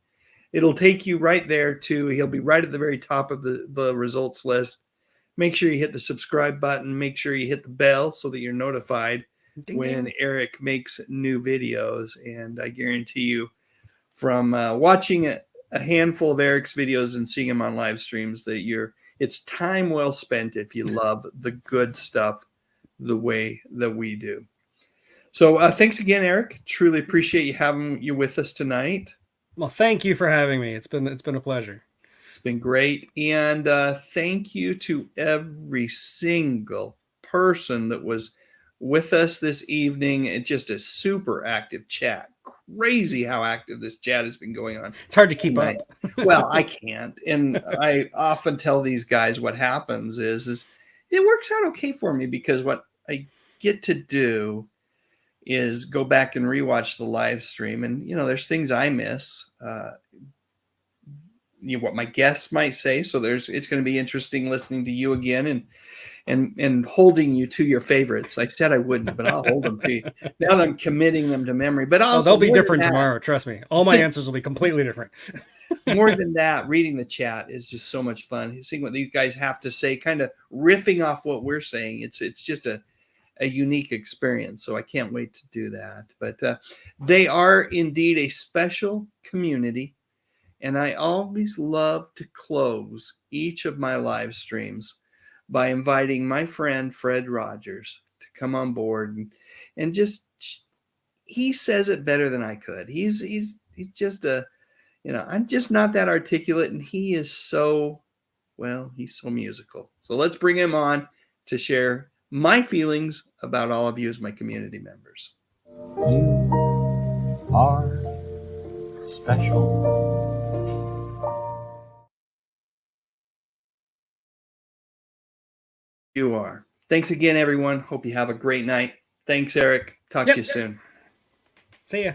It'll take you right there he'll be right at the very top of the results list. Make sure you hit the subscribe button. Make sure you hit the bell so that you're notified Ding, when ding. Eric makes new videos. And I guarantee you from watching a handful of Eric's videos and seeing him on live streams that it's time well spent if you love the good stuff the way that we do. So thanks again, Eric. Truly appreciate you having you with us tonight. Well, thank you for having me. It's been a pleasure. It's been great. And thank you to every single person that was with us this evening. It's just a super active chat. crazy how active this chat has been going on. It's hard to keep And up. Well, I can't. And I often tell these guys what happens is it works out okay for me, because what I get to do is go back and rewatch the live stream. And, there's things I miss, what my guests might say. So it's going to be interesting listening to you again and holding you to your favorites. I said I wouldn't, but I'll hold them to you. Now that I'm committing them to memory. But also, they'll be different tomorrow. Trust me. All my answers will be completely different. More than that, reading the chat is just so much fun. Seeing what these guys have to say, kind of riffing off what we're saying. It's just a unique experience. So I can't wait to do that. But they are indeed a special community. And I always love to close each of my live streams by inviting my friend Fred Rogers to come on board and just, he says it better than I could. He's just I'm just not that articulate, and he is so, he's so musical. So let's bring him on to share my feelings about all of you as my community members. You are special. You are. Thanks again, everyone. Hope you have a great night. Thanks, Eric. Talk to you soon. See ya.